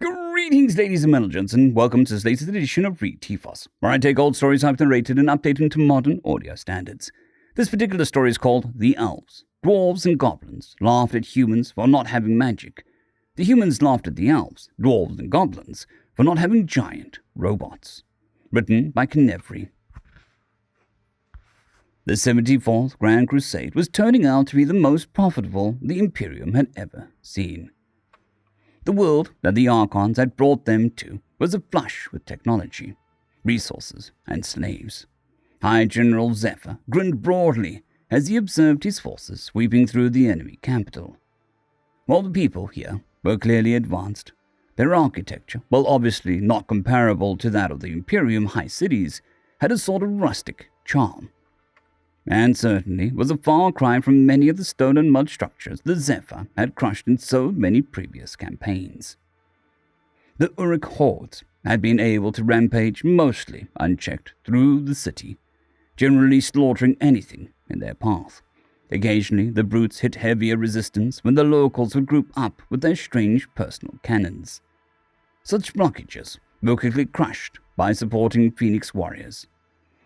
Greetings, ladies and gentlemen, and welcome to this latest edition of Read Tifas, where I take old stories I've narrated and update them to modern audio standards. This particular story is called The Elves. Dwarves and Goblins laughed at humans for not having magic. The humans laughed at the elves, dwarves, and goblins for not having giant robots. Written by Knevri. The 74th Grand Crusade was turning out to be the most profitable the Imperium had ever seen. The world that the Archons had brought them to was aflush with technology, resources, and slaves. High General Zephyr grinned broadly as he observed his forces sweeping through the enemy capital. While the people here were clearly advanced, their architecture, while obviously not comparable to that of the Imperium high cities, had a sort of rustic charm, and certainly was a far cry from many of the stone and mud structures the Zephyr had crushed in so many previous campaigns. The Uruk hordes had been able to rampage mostly unchecked through the city, generally slaughtering anything in their path. Occasionally, the brutes hit heavier resistance when the locals would group up with their strange personal cannons. Such blockages were quickly crushed by supporting Phoenix warriors.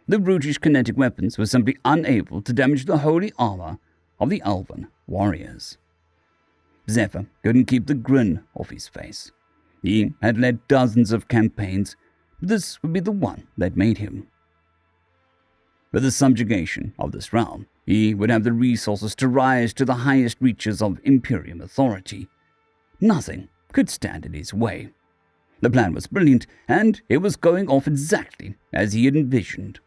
The brutish kinetic weapons were simply unable to damage the holy armor of the elven warriors. Zephyr couldn't keep the grin off his face. He had led dozens of campaigns, but this would be the one that made him. With the subjugation of this realm, he would have the resources to rise to the highest reaches of Imperium authority. Nothing could stand in his way. The plan was brilliant, and it was going off exactly as he had envisioned.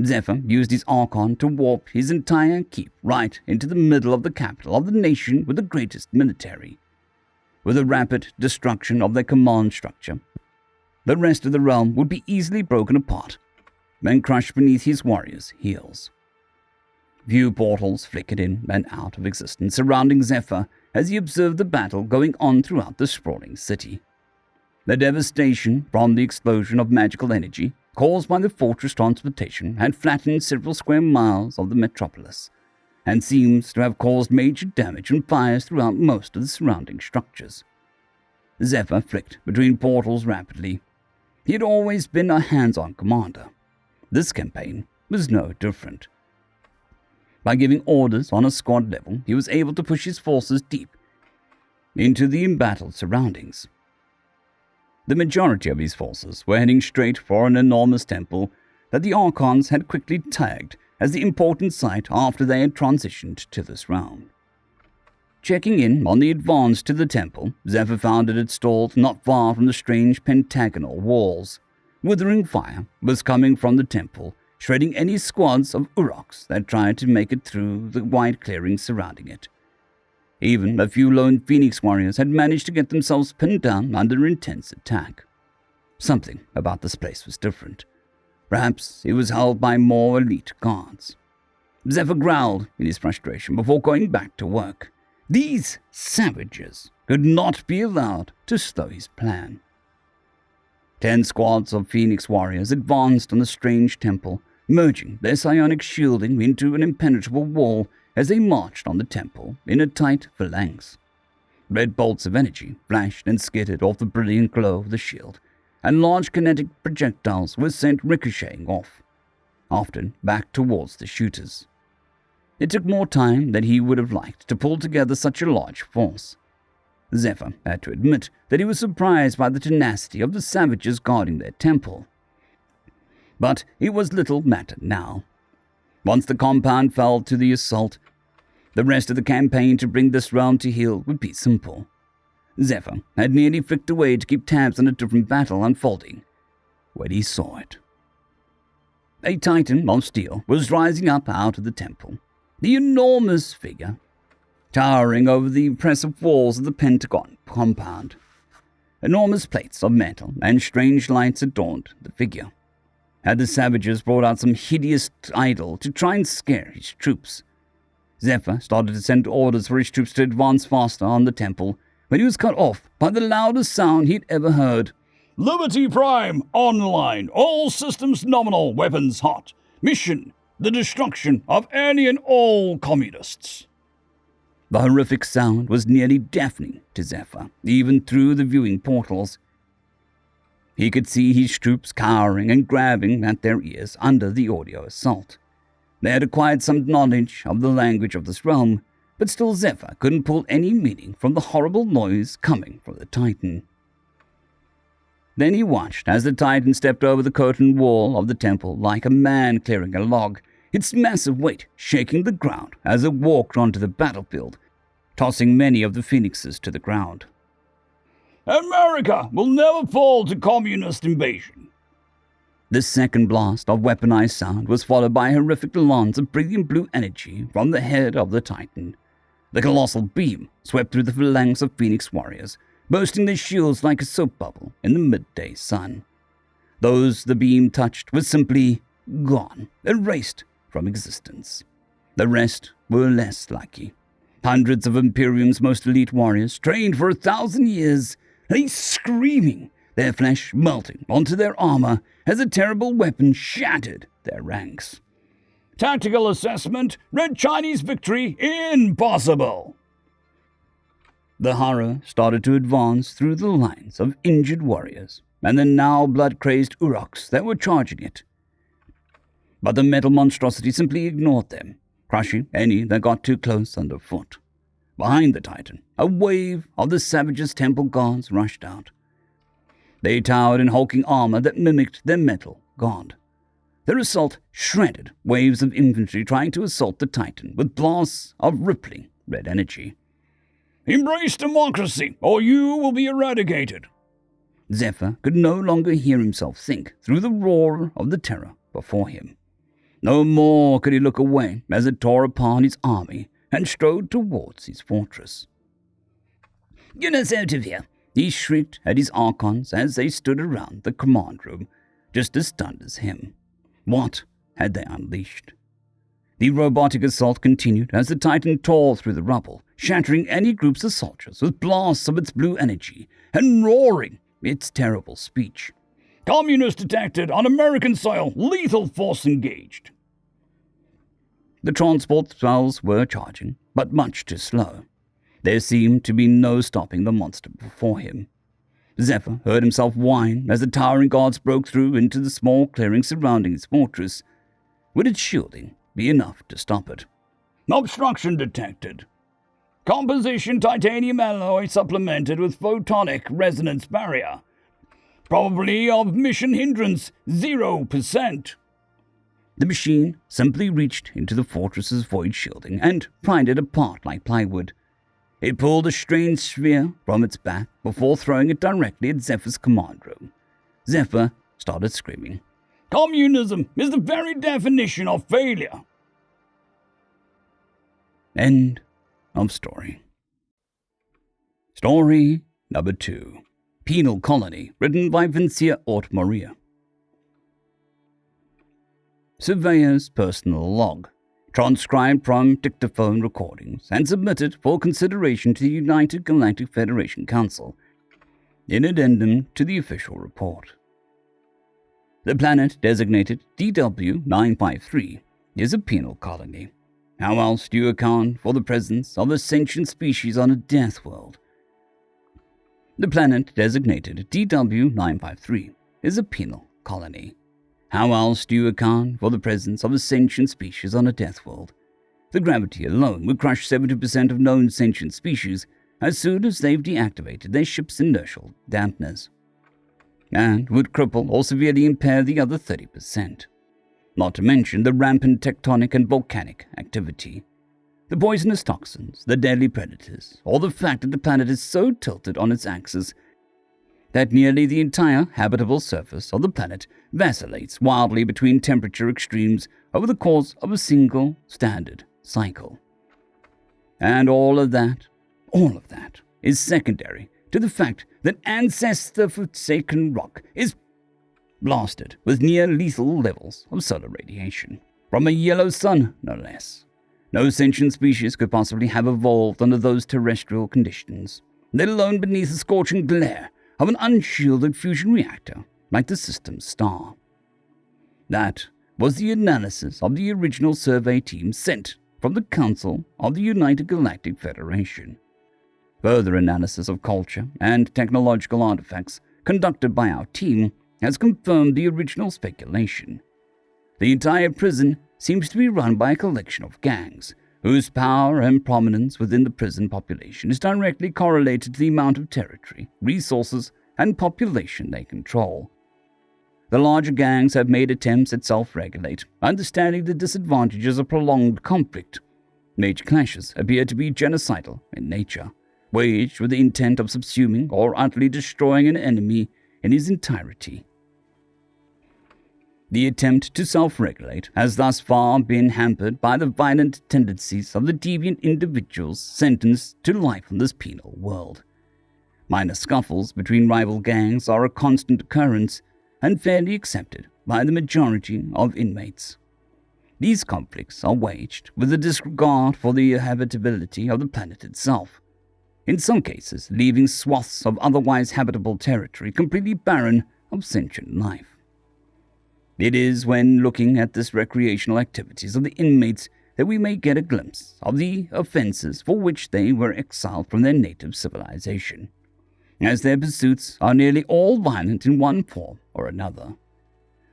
Zephyr used his Archon to warp his entire keep right into the middle of the capital of the nation with the greatest military. With the rapid destruction of their command structure, the rest of the realm would be easily broken apart and crushed beneath his warriors' heels. Few portals flickered in and out of existence surrounding Zephyr as he observed the battle going on throughout the sprawling city. The devastation from the explosion of magical energy caused by the fortress transportation had flattened several square miles of the metropolis, and seems to have caused major damage and fires throughout most of the surrounding structures. Zephyr flicked between portals rapidly. He had always been a hands-on commander. This campaign was no different. By giving orders on a squad level, he was able to push his forces deep into the embattled surroundings. The majority of his forces were heading straight for an enormous temple that the Archons had quickly tagged as the important site after they had transitioned to this realm. Checking in on the advance to the temple, Zephyr found it had stalled not far from the strange pentagonal walls. Withering fire was coming from the temple, shredding any squads of Uruks that tried to make it through the wide clearing surrounding it. Even a few lone Phoenix warriors had managed to get themselves pinned down under intense attack. Something about this place was different. Perhaps it was held by more elite guards. Zephyr growled in his frustration before going back to work. These savages could not be allowed to slow his plan. 10 squads of Phoenix warriors advanced on the strange temple, merging their psionic shielding into an impenetrable wall as they marched on the temple in a tight phalanx. Red bolts of energy flashed and skittered off the brilliant glow of the shield, and large kinetic projectiles were sent ricocheting off, often back towards the shooters. It took more time than he would have liked to pull together such a large force. Zephyr had to admit that he was surprised by the tenacity of the savages guarding their temple. But it was little matter now. Once the compound fell to the assault, the rest of the campaign to bring this realm to heel would be simple. Zephyr had nearly flicked away to keep tabs on a different battle unfolding when he saw it. A titan of steel was rising up out of the temple, the enormous figure towering over the impressive walls of the Pentagon compound. Enormous plates of metal and strange lights adorned the figure. Had the savages brought out some hideous idol to try and scare his troops? Zephyr started to send orders for his troops to advance faster on the temple, when he was cut off by the loudest sound he'd ever heard. Liberty Prime, online, all systems nominal, weapons hot. Mission, the destruction of any and all communists. The horrific sound was nearly deafening to Zephyr, even through the viewing portals. He could see his troops cowering and grabbing at their ears under the audio assault. They had acquired some knowledge of the language of this realm, but still Zephyr couldn't pull any meaning from the horrible noise coming from the Titan. Then he watched as the Titan stepped over the curtain wall of the temple like a man clearing a log, its massive weight shaking the ground as it walked onto the battlefield, tossing many of the phoenixes to the ground. America will never fall to communist invasion. The second blast of weaponized sound was followed by horrific lance of brilliant blue energy from the head of the Titan. The colossal beam swept through the phalanx of Phoenix warriors, bursting their shields like a soap bubble in the midday sun. Those the beam touched were simply gone, erased from existence. The rest were less lucky. Hundreds of Imperium's most elite warriors, trained for 1,000 years, lay screaming, their flesh melting onto their armor as a terrible weapon shattered their ranks. Tactical assessment, Red Chinese victory impossible. The horror started to advance through the lines of injured warriors and the now blood-crazed Uroks that were charging it. But the metal monstrosity simply ignored them, crushing any that got too close underfoot. Behind the Titan, a wave of the savages' temple guards rushed out. They towered in hulking armor that mimicked their metal god. Their assault shredded waves of infantry trying to assault the Titan with blasts of rippling red energy. Embrace democracy, or you will be eradicated. Zephyr could no longer hear himself think through the roar of the terror before him. No more could he look away as it tore apart his army and strode towards his fortress. Get us out of here, he shrieked at his archons as they stood around the command room, just as stunned as him. What had they unleashed? The robotic assault continued as the Titan tore through the rubble, shattering any groups of soldiers with blasts of its blue energy and roaring its terrible speech. Communist detected on American soil, lethal force engaged. The transport spells were charging, but much too slow. There seemed to be no stopping the monster before him. Zephyr heard himself whine as the towering guards broke through into the small clearing surrounding his fortress. Would its shielding be enough to stop it? Obstruction detected. Composition titanium alloy supplemented with photonic resonance barrier. Probability of mission hindrance 0%. The machine simply reached into the fortress's void shielding and pried it apart like plywood. It pulled a strange sphere from its back before throwing it directly at Zephyr's command room. Zephyr started screaming. Communism is the very definition of failure. End of story. Story number 2. Penal Colony, written by Vincia Ortmaria. Surveyor's personal log, transcribed from dictaphone recordings and submitted for consideration to the United Galactic Federation Council, in addendum to the official report. The planet designated DW-953 is a penal colony. How else do you account for the presence of a sentient species on a Deathworld? The planet designated DW-953 is a penal colony. How else do you account for the presence of a sentient species on a Deathworld? The gravity alone would crush 70% of known sentient species as soon as they've deactivated their ship's inertial dampness, and would cripple or severely impair the other 30%. Not to mention the rampant tectonic and volcanic activity, the poisonous toxins, the deadly predators, or the fact that the planet is so tilted on its axis that nearly the entire habitable surface of the planet vacillates wildly between temperature extremes over the course of a single standard cycle. And all of that is secondary to the fact that ancestor-forsaken rock is blasted with near-lethal levels of solar radiation, from a yellow sun, no less. No sentient species could possibly have evolved under those terrestrial conditions, let alone beneath the scorching glare of an unshielded fusion reactor like the system's star. That was the analysis of the original survey team sent from the Council of the United Galactic Federation. Further analysis of culture and technological artifacts conducted by our team has confirmed the original speculation. The entire prison seems to be run by a collection of gangs, whose power and prominence within the prison population is directly correlated to the amount of territory, resources, and population they control. The larger gangs have made attempts at self-regulate, understanding the disadvantages of prolonged conflict. Major clashes appear to be genocidal in nature, waged with the intent of subsuming or utterly destroying an enemy in his entirety. The attempt to self-regulate has thus far been hampered by the violent tendencies of the deviant individuals sentenced to life on this penal world. Minor scuffles between rival gangs are a constant occurrence and fairly accepted by the majority of inmates. These conflicts are waged with a disregard for the habitability of the planet itself, in some cases leaving swaths of otherwise habitable territory completely barren of sentient life. It is when looking at this recreational activities of the inmates that we may get a glimpse of the offenses for which they were exiled from their native civilization, as their pursuits are nearly all violent in one form or another.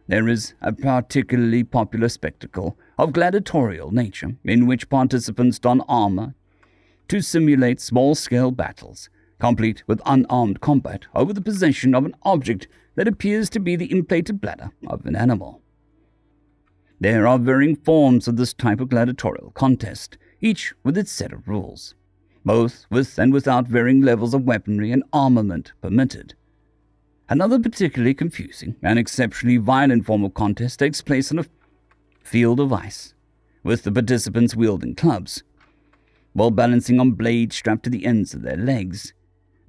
There is a particularly popular spectacle of gladiatorial nature in which participants don armor to simulate small-scale battles, complete with unarmed combat over the possession of an object that appears to be the inflated bladder of an animal. There are varying forms of this type of gladiatorial contest, each with its set of rules, both with and without varying levels of weaponry and armament permitted. Another particularly confusing and exceptionally violent form of contest takes place on a field of ice, with the participants wielding clubs, while balancing on blades strapped to the ends of their legs.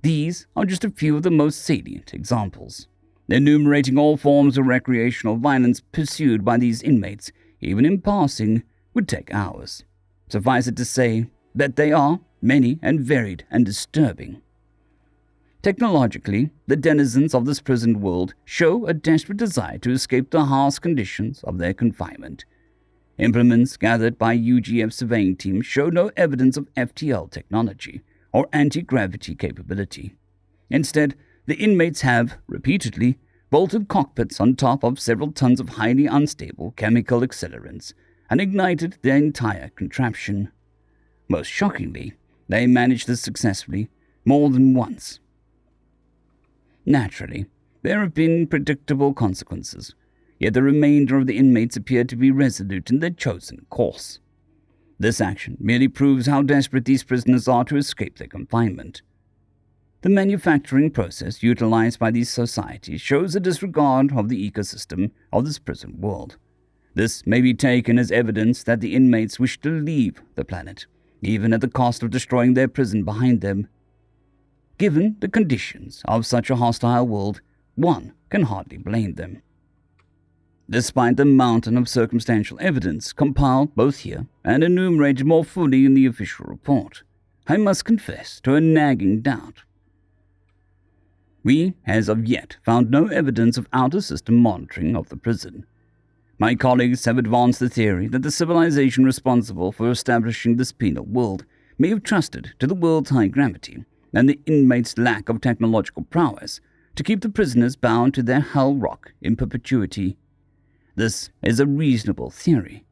These are just a few of the most salient examples. Enumerating all forms of recreational violence pursued by these inmates, even in passing, would take hours. Suffice it to say that they are many and varied and disturbing. Technologically, the denizens of this prison world show a desperate desire to escape the harsh conditions of their confinement. Implements gathered by UGF surveying teams show no evidence of FTL technology or anti-gravity capability. Instead, the inmates have, repeatedly, bolted cockpits on top of several tons of highly unstable chemical accelerants and ignited their entire contraption. Most shockingly, they managed this successfully more than once. Naturally, there have been predictable consequences, yet the remainder of the inmates appear to be resolute in their chosen course. This action merely proves how desperate these prisoners are to escape their confinement. The manufacturing process utilized by these societies shows a disregard of the ecosystem of this prison world. This may be taken as evidence that the inmates wish to leave the planet, even at the cost of destroying their prison behind them. Given the conditions of such a hostile world, one can hardly blame them. Despite the mountain of circumstantial evidence compiled both here and enumerated more fully in the official report, I must confess to a nagging doubt. We, as of yet, found no evidence of outer system monitoring of the prison. My colleagues have advanced the theory that the civilization responsible for establishing this penal world may have trusted to the world's high gravity and the inmates' lack of technological prowess to keep the prisoners bound to their hell rock in perpetuity. This is a reasonable theory.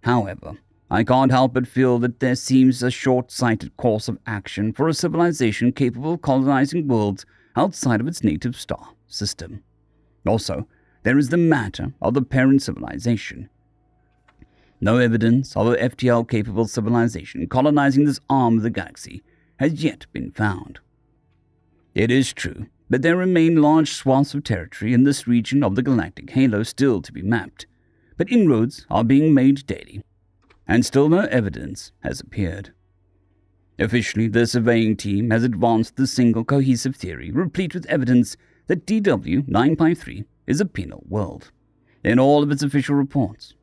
However, I can't help but feel that there seems a short-sighted course of action for a civilization capable of colonizing worlds outside of its native star system. Also, there is the matter of the parent civilization. No evidence of a FTL-capable civilization colonizing this arm of the galaxy has yet been found. It is true that there remain large swaths of territory in this region of the galactic halo still to be mapped, but inroads are being made daily, and still no evidence has appeared. Officially, the surveying team has advanced the single cohesive theory replete with evidence that DW-953 is a penal world, in all of its official reports.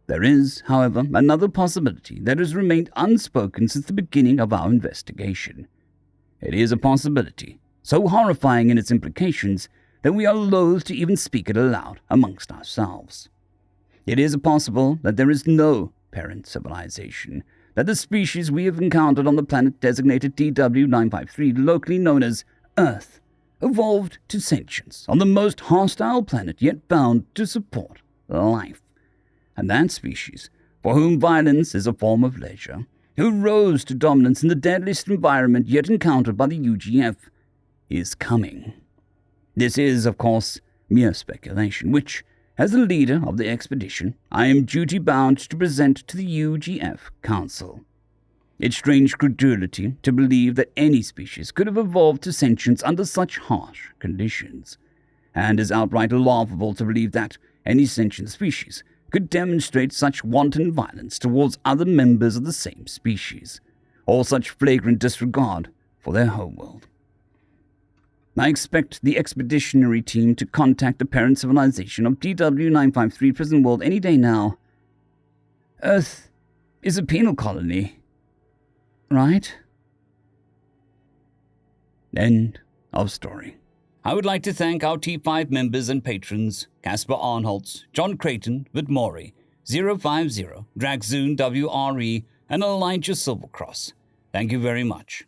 There is, however, another possibility that has remained unspoken since the beginning of our investigation. It is a possibility so horrifying in its implications that we are loath to even speak it aloud amongst ourselves. It is possible that there is no parent civilization that the species we have encountered on the planet designated TW953, locally known as Earth, evolved to sentience on the most hostile planet yet bound to support life. And that species, for whom violence is a form of leisure, who rose to dominance in the deadliest environment yet encountered by the UGF, is coming. This is, of course, mere speculation, which, as the leader of the expedition, I am duty-bound to present to the UGF Council. It's strange credulity to believe that any species could have evolved to sentience under such harsh conditions, and is outright laughable to believe that any sentient species could demonstrate such wanton violence towards other members of the same species, or such flagrant disregard for their homeworld. I expect the expeditionary team to contact the parent civilization of TW953 Prison World any day now. Earth is a penal colony, right? End of story. I would like to thank our T5 members and patrons, Casper Arnholtz, John Creighton, Vidmori, 050, Dragzoon WRE, and Elijah Silvercross. Thank you very much.